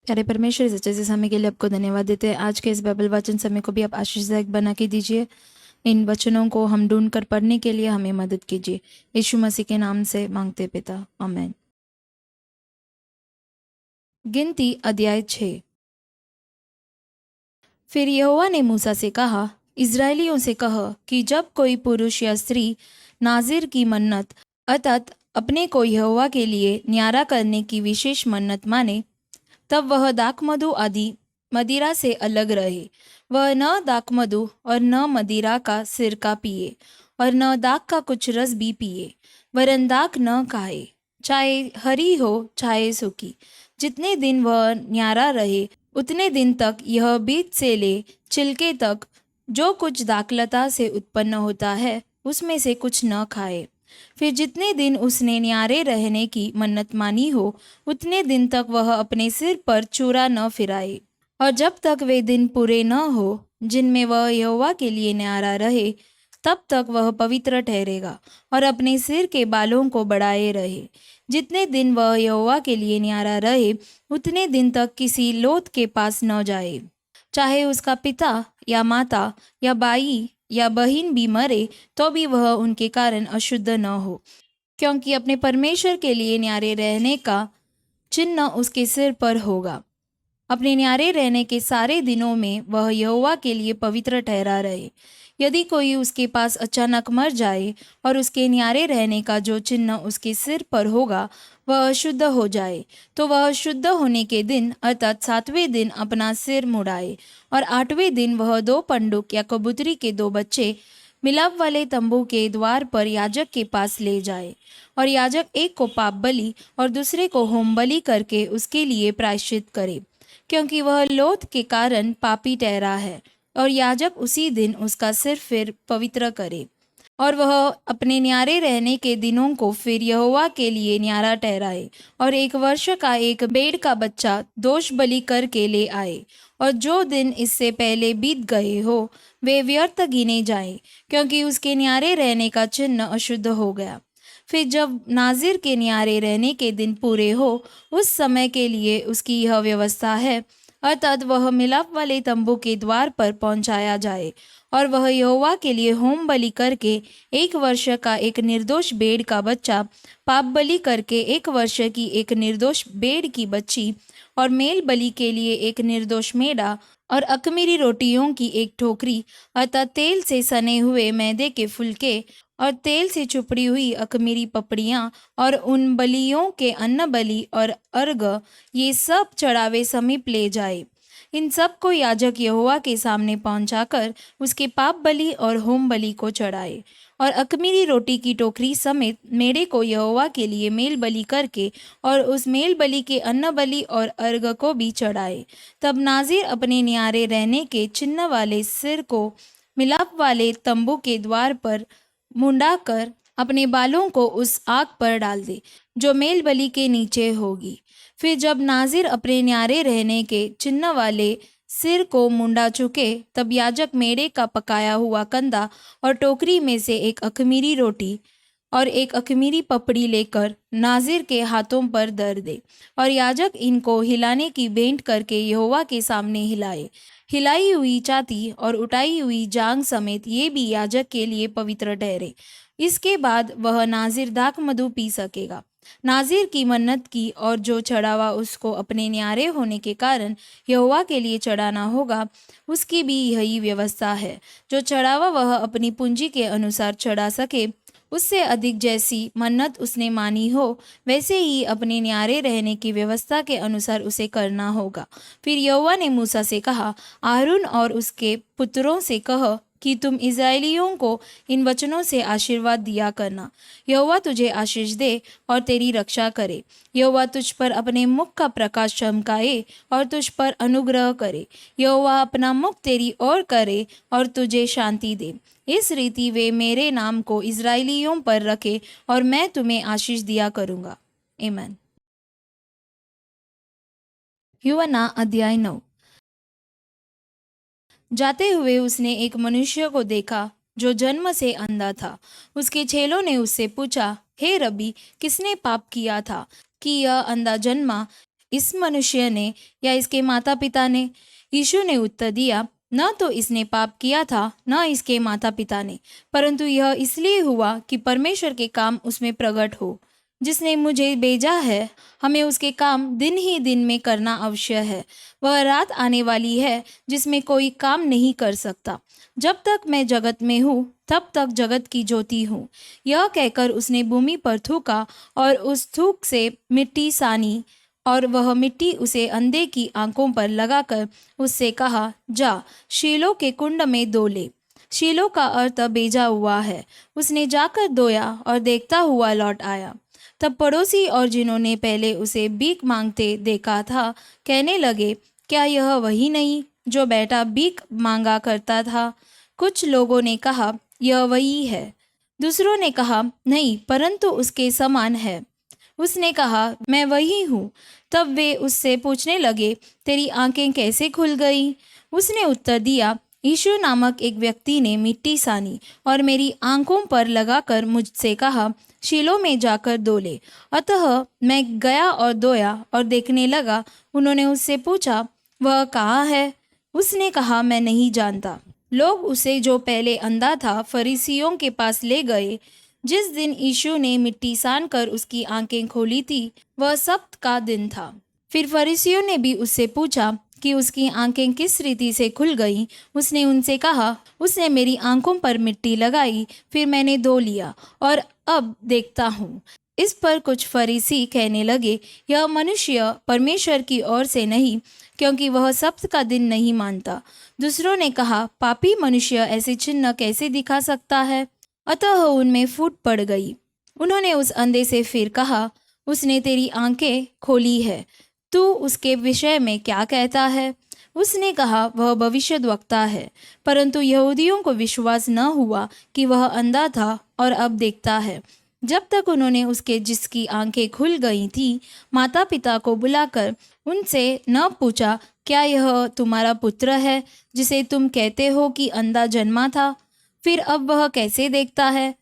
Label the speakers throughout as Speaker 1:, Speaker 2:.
Speaker 1: प्यारे परमेश्वर, इस अच्छे से समय के लिए आपको धन्यवाद देते हैं। आज के इस बाइबल वचन समय को भी आप आशीषदायक बना के दीजिए। इन वचनों को हम ढूंढ कर पढ़ने के लिए हमें मदद कीजिए। यीशु मसीह के नाम से मांगते पिता, आमीन। गिनती अध्याय 6। फिर यहोवा ने मूसा से कहा, इस्राएलियों से कह कि जब कोई पुरुष या स्त्री नाजिर की मन्नत अर्थात अपने को यहोवा के लिए न्यारा करने की विशेष मन्नत माने, तब वह दाखमधु आदि मदिरा से अलग रहे। वह न दाखमधु और न मदिरा का सिरका पिए और न दाख का कुछ रस भी पिए, वरन दाख न खाए, चाहे हरी हो चाहे सूखी। जितने दिन वह न्यारा रहे उतने दिन तक यह बीज से ले छिलके तक जो कुछ दाखलता से उत्पन्न होता है उसमें से कुछ न खाए। फिर जितने दिन उसने न्यारे रहने की मन्नत मानी हो उतने दिन तक वह अपने सिर पर चूड़ा न फिराए, और जब तक वे दिन पूरे न हो जिनमें वह यहोवा के लिए न्यारा रहे, तब तक वह पवित्र ठहरेगा और अपने सिर के बालों को बढ़ाए रहे। जितने दिन वह यहोवा के लिए न्यारा रहे उतने दिन तक किसी लोथ के पास न जाए, चाहे उसका पिता या माता या भाई या बहन भी मरे तो भी वह उनके कारण अशुद्ध न हो, क्योंकि अपने परमेश्वर के लिए न्यारे रहने का चिन्ह उसके सिर पर होगा। अपने न्यारे रहने के सारे दिनों में वह यहोवा के लिए पवित्र ठहरा रहे। यदि कोई उसके पास अचानक मर जाए और उसके न्यारे रहने का जो चिन्ह उसके सिर पर होगा वह अशुद्ध हो जाए, तो वह शुद्ध होने के दिन अर्थात 7वें दिन अपना सिर मुड़ाए, और 8वें दिन वह 2 पंडुक या कबूतरी के 2 बच्चे मिलाप वाले तंबू के द्वार पर याजक के पास ले जाए, और याजक एक को पाप बलि और दूसरे को होम बलि करके उसके लिए प्रायश्चित करे, क्योंकि वह लोथ के कारण पापी ठहरा है। और याजक उसी दिन उसका सिर फिर पवित्र करे, और वह अपने न्यारे रहने के दिनों को फिर यहोवा के लिए न्यारा ठहराए, और 1 वर्ष का एक भेड़ का बच्चा दोष बलि करके ले आए, और जो दिन इससे पहले बीत गए हो वे व्यर्थ गिने जाएं, क्योंकि उसके न्यारे रहने का चिन्ह अशुद्ध हो गया। फिर जब नाजिर के न्यारे रहने के दिन पूरे हो उस समय के लिए उसकी यह व्यवस्था है, अर्थात वह मिलाप वाले तंबू के द्वार पर पहुंचाया जाए, और वह यहोवा के लिए होम बलि करके 1 वर्ष का एक निर्दोष भेड़ का बच्चा, पाप बलि करके 1 वर्ष की एक निर्दोष भेड़ की बच्ची, और मेल बलि के लिए एक निर्दोष मेढ़ा, और अख़मीरी रोटियों की एक टोकरी अर्थात तेल से सने हुए मैदे के फुलके और तेल से चुपड़ी हुई अख़मीरी पपड़ियाँ, और उन बलियों के अन्न बलि और अर्घ, ये सब चढ़ावे समीप ले जाए। इन सब को याजक यहोवा के सामने पहुंचाकर उसके पाप बलि और होम बलि को चढ़ाए, और अख़मीरी रोटी की टोकरी समेत मेढ़े को यहोवा के लिए मेल बलि करके और उस मेल बलि के अन्न बलि और अर्घ को भी चढ़ाए। तब नाजिर अपने न्यारे रहने के चिन्ह वाले सिर को मिलाप वाले तंबू के द्वार पर मुंडा कर अपने बालों को उस आग पर डाल दे जो मेल बलि के नीचे होगी। फिर जब नाजिर अपने न्यारे रहने के चिन्ह वाले सिर को मुंडा चुके, तब याजक मेढ़े का पकाया हुआ कंदा और टोकरी में से एक अख़मीरी रोटी और एक अख़मीरी पपड़ी लेकर नाजिर के हाथों पर धर दे, और याजक इनको हिलाने की भेंट करके यहोवा के सामने हिलाए। हिलाई हुई छाती और उठाई हुई जांघ समेत ये भी याजक के लिए पवित्र ठहरे। इसके बाद वह नाजिर दाखमधु पी सकेगा। नाजिर की मन्नत की और जो चढ़ावा उसको अपने न्यारे होने के कारण यहोवा के लिए चढ़ाना होगा, उसकी भी यही व्यवस्था है। जो चढ़ावा वह अपनी पूंजी के अनुसार चढ़ा सके, उससे अधिक जैसी मन्नत उसने मानी हो वैसे ही अपने न्यारे रहने की व्यवस्था के अनुसार उसे करना होगा। फिर यहोवा ने मूसा से कहा, आरून और उसके पुत्रों से कह कि तुम इस्राएलियों को इन वचनों से आशीर्वाद दिया करना। यहोवा तुझे आशीष दे और तेरी रक्षा करे। यहोवा तुझ पर अपने मुख का प्रकाश चमकाए और तुझ पर अनुग्रह करे। यहोवा अपना मुख तेरी ओर करे और तुझे शांति दे। इस रीति वे मेरे नाम को इस्राएलियों पर रखे और मैं तुम्हें आशीष दिया करूँगा। आमीन। यूहन्ना अध्याय 9। जाते हुए उसने एक मनुष्य को देखा जो जन्म से अंधा था। उसके चेलों ने उससे पूछा, हे रब्बी, किसने पाप किया था कि यह अंधा जन्मा, इस मनुष्य ने या इसके माता पिता ने? यीशु ने उत्तर दिया, न तो इसने पाप किया था न इसके माता पिता ने, परंतु यह इसलिए हुआ कि परमेश्वर के काम उसमें प्रकट हो। जिसने मुझे भेजा है, हमें उसके काम दिन ही दिन में करना अवश्य है। वह रात आने वाली है जिसमें कोई काम नहीं कर सकता। जब तक मैं जगत में हूँ तब तक जगत की ज्योति हूँ। यह कहकर उसने भूमि पर थूका और उस थूक से मिट्टी सानी, और वह मिट्टी उसे अंधे की आंखों पर लगाकर उससे कहा, जा शीलो के कुंड में धो ले। शीलो का अर्थ भेजा हुआ है। उसने जाकर धोया और देखता हुआ लौट आया। तब पड़ोसी और जिन्होंने पहले उसे भीख मांगते देखा था कहने लगे, क्या यह वही नहीं जो बेटा भीख मांगा करता था? कुछ लोगों ने कहा, यह वही है। दूसरों ने कहा, नहीं, परंतु उसके समान है। उसने कहा, मैं वही हूँ। तब वे उससे पूछने लगे, तेरी आंखें कैसे खुल गई? उसने उत्तर दिया, यीशु नामक एक व्यक्ति ने मिट्टी सानी और मेरी आंखों पर लगाकर मुझसे कहा, शीलो में जाकर धो ले। अतः मैं गया और धोया और देखने लगा। उन्होंने उससे पूछा, वह कहाँ है? उसने कहा, मैं नहीं जानता। लोग उसे, जो पहले अंधा था, फरीसियों के पास ले गए। जिस दिन यीशु ने मिट्टी सान कर उसकी आंखें खोली थी, वह सब्त का दिन था। फिर फरीसियों ने भी उससे पूछा कि उसकी आंखें किस रीति से खुल गईं। उसने उनसे कहा, उसने मेरी आंखों पर मिट्टी लगाई, फिर मैंने धो लिया और अब देखता हूँ। इस पर कुछ फरीसी कहने लगे, यह मनुष्य परमेश्वर की ओर से नहीं, क्योंकि वह सब्त का दिन नहीं मानता। दूसरों ने कहा, पापी मनुष्य ऐसे चिन्ह कैसे दिखा सकता है? अतः उनमें फूट पड़ गई। उन्होंने उस अंधे से फिर कहा, उसने तेरी आंखें खोली है, तू उसके विषय में क्या कहता है? उसने कहा, वह भविष्यद्वक्ता है। परंतु यहूदियों को विश्वास न हुआ कि वह अंधा था और अब देखता है। जब तक उन्होंने उसके, जिसकी आंखें खुल गई थी, माता पिता को बुलाकर उनसे न पूछा, क्या यह तुम्हारा पुत्र है जिसे तुम कहते हो कि अंधा जन्मा था? फिर अब वह कैसे देखता है?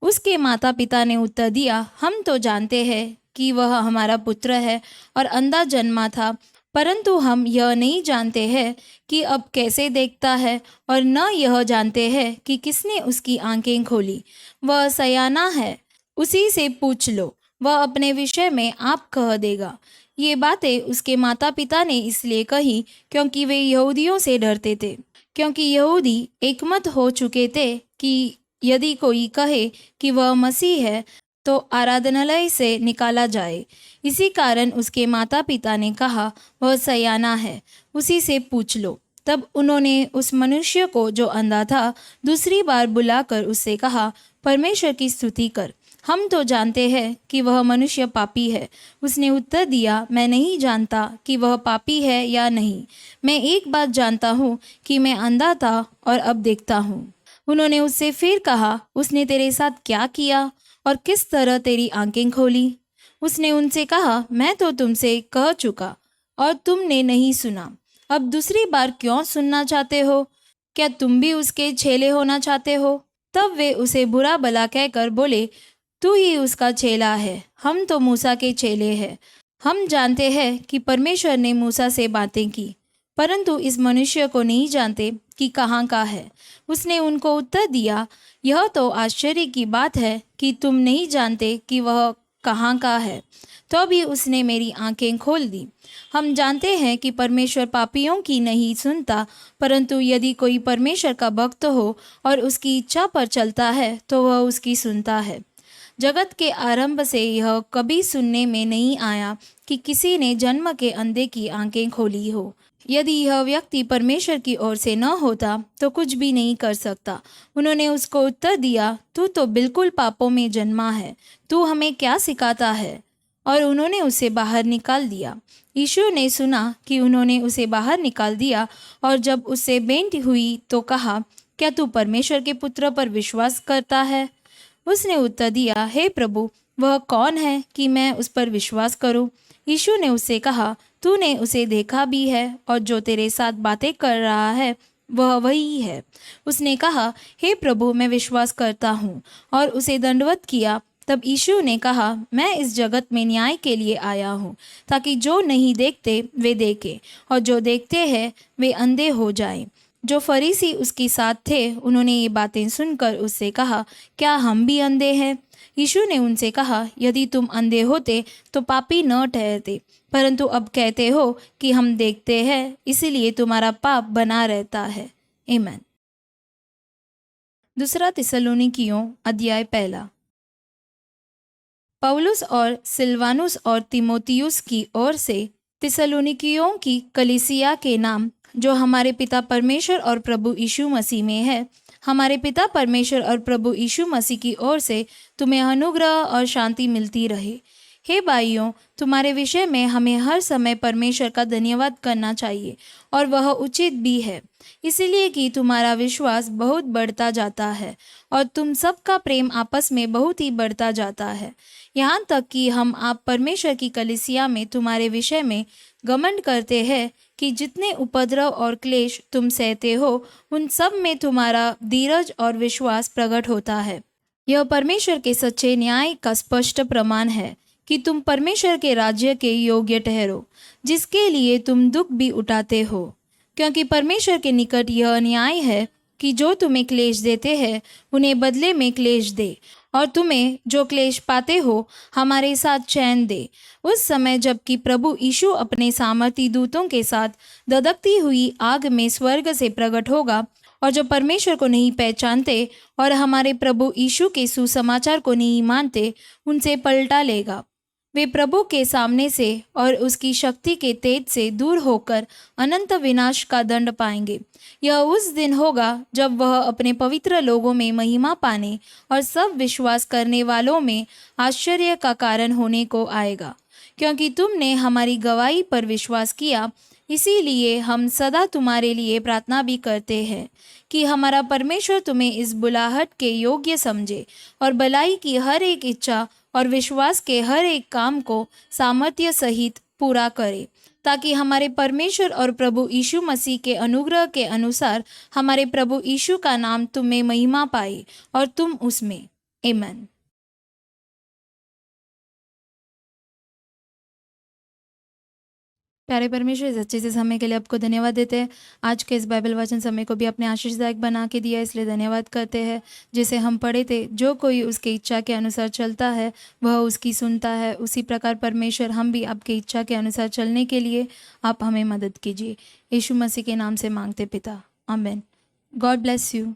Speaker 1: उसके माता पिता ने उत्तर दिया, हम तो जानते हैं कि वह हमारा पुत्र है और अंधा जन्मा था, परंतु हम यह नहीं जानते हैं कि अब कैसे देखता है, और न यह जानते हैं कि किसने उसकी आंखें खोली। वह सयाना है, उसी से पूछ लो, वह अपने विषय में आप कह देगा। ये बातें उसके माता पिता ने इसलिए कही क्योंकि वे यहूदियों से डरते थे, क्योंकि यहूदी एकमत हो चुके थे कि यदि कोई कहे कि वह मसीह है तो आराधनालय से निकाला जाए। इसी कारण उसके माता पिता ने कहा, वह सयाना है, उसी से पूछ लो। तब उन्होंने उस मनुष्य को, जो अंधा था, दूसरी बार बुलाकर उससे कहा, परमेश्वर की स्तुति कर, हम तो जानते हैं कि वह मनुष्य पापी है। उसने उत्तर दिया, मैं नहीं जानता कि वह पापी है या नहीं। मैं एक बात जानता हूँ कि मैं अंधा था और अब देखता हूँ। उन्होंने उससे फिर कहा, उसने तेरे साथ क्या किया और किस तरह तेरी आंखें खोली? उसने उनसे कहा, मैं तो तुमसे कह चुका और तुमने नहीं सुना। अब दूसरी बार क्यों सुनना चाहते हो? क्या तुम भी उसके चेले होना चाहते हो? तब वे उसे बुरा भला कहकर बोले, तू ही उसका चेला है, हम तो मूसा के चेले हैं। हम जानते हैं कि परमेश्वर ने मूसा से बातें की, परंतु इस मनुष्य को नहीं जानते कि कहाँ का है। उसने उनको उत्तर दिया, यह तो आश्चर्य की बात है कि तुम नहीं जानते कि वह कहाँ का है, तो भी उसने मेरी आंखें खोल दी। हम जानते हैं कि परमेश्वर पापियों की नहीं सुनता, परंतु यदि कोई परमेश्वर का भक्त हो और उसकी इच्छा पर चलता है तो वह उसकी सुनता है। जगत के आरंभ से यह कभी सुनने में नहीं आया कि किसी ने जन्म के अंधे की आंखें खोली हो। यदि यह व्यक्ति परमेश्वर की ओर से न होता तो कुछ भी नहीं कर सकता। उन्होंने उसको उत्तर दिया, तू तो बिल्कुल पापों में जन्मा है, तू हमें क्या सिखाता है? और उन्होंने उसे बाहर निकाल दिया। यीशु ने सुना कि उन्होंने उसे बाहर निकाल दिया, और जब उससे भेंट हुई तो कहा, क्या तू परमेश्वर के पुत्र पर विश्वास करता है? उसने उत्तर दिया, हे प्रभु, वह कौन है कि मैं उस पर विश्वास करूं? यीशु ने उससे कहा, तूने उसे देखा भी है और जो तेरे साथ बातें कर रहा है वह वही है। उसने कहा, हे प्रभु, मैं विश्वास करता हूँ, और उसे दंडवत किया। तब यीशु ने कहा, मैं इस जगत में न्याय के लिए आया हूँ, ताकि जो नहीं देखते वे देखें और जो देखते हैं वे अंधे हो जाएं। जो फरीसी उसके साथ थे उन्होंने ये बातें सुनकर उससे कहा, क्या हम भी अंधे हैं? यीशु ने उनसे कहा, यदि तुम अंधे होते तो पापी न ठहरते, परंतु अब कहते हो कि हम देखते हैं, इसीलिए तुम्हारा पाप बना रहता है। आमीन। दूसरा थिस्सलुनीकियों अध्याय 1। पौलुस और सिलवानुस और तीमोथियुस की ओर से थिस्सलुनीकियों की कलीसिया के नाम, जो हमारे पिता परमेश्वर और प्रभु यीशु मसीह में है, हमारे पिता परमेश्वर और प्रभु यीशु मसीह की ओर से तुम्हें अनुग्रह और शांति मिलती रहे। हे भाइयों, तुम्हारे विषय में हमें हर समय परमेश्वर का धन्यवाद करना चाहिए और वह उचित भी है, इसलिए कि तुम्हारा विश्वास बहुत बढ़ता जाता है और तुम सबका प्रेम आपस में बहुत ही बढ़ता जाता है, यहाँ तक कि हम आप परमेश्वर की कलीसिया में तुम्हारे विषय में घमंड करते हैं कि जितने उपद्रव और क्लेश तुम सहते हो, उन सब में तुम्हारा धीरज और विश्वास प्रकट होता है। यह परमेश्वर के सच्चे न्याय का स्पष्ट प्रमाण है कि तुम परमेश्वर के राज्य के योग्य ठहरो, जिसके लिए तुम दुख भी उठाते हो, क्योंकि परमेश्वर के निकट यह न्याय है कि जो तुम्हें क्लेश देते हैं उन्हें बदले में क्लेश दे, और तुम्हें जो क्लेश पाते हो हमारे साथ चैन दे। उस समय जबकि प्रभु यीशु अपने सामर्थी दूतों के साथ धधकती हुई आग में स्वर्ग से प्रकट होगा, और जो परमेश्वर को नहीं पहचानते और हमारे प्रभु यीशु के सुसमाचार को नहीं मानते उनसे पलटा लेगा। वे प्रभु के सामने से और उसकी शक्ति के तेज से दूर होकर अनंत विनाश का दंड पाएंगे। यह उस दिन होगा जब वह अपने पवित्र लोगों में महिमा पाने और सब विश्वास करने वालों में आश्चर्य का कारण होने को आएगा। क्योंकि तुमने हमारी गवाही पर विश्वास किया, इसीलिए हम सदा तुम्हारे लिए प्रार्थना भी करते हैं कि हमारा परमेश्वर तुम्हें इस बुलाहट के योग्य समझे और भलाई की हर एक इच्छा और विश्वास के हर एक काम को सामर्थ्य सहित पूरा करे, ताकि हमारे परमेश्वर और प्रभु यीशु मसीह के अनुग्रह के अनुसार हमारे प्रभु यीशु का नाम तुम्हें महिमा पाए और तुम उसमें। आमीन। प्यारे परमेश्वर, इस अच्छे से समय के लिए आपको धन्यवाद देते हैं। आज के इस बाइबल वचन समय को भी अपने आशीषदायक बना के दिया, इसलिए धन्यवाद करते हैं। जिसे हम पढ़े थे, जो कोई उसकी इच्छा के अनुसार चलता है वह उसकी सुनता है, उसी प्रकार परमेश्वर हम भी आपकी इच्छा के अनुसार चलने के लिए आप हमें मदद कीजिए। यीशु मसीह के नाम से मांगते पिता, आमीन। God bless you.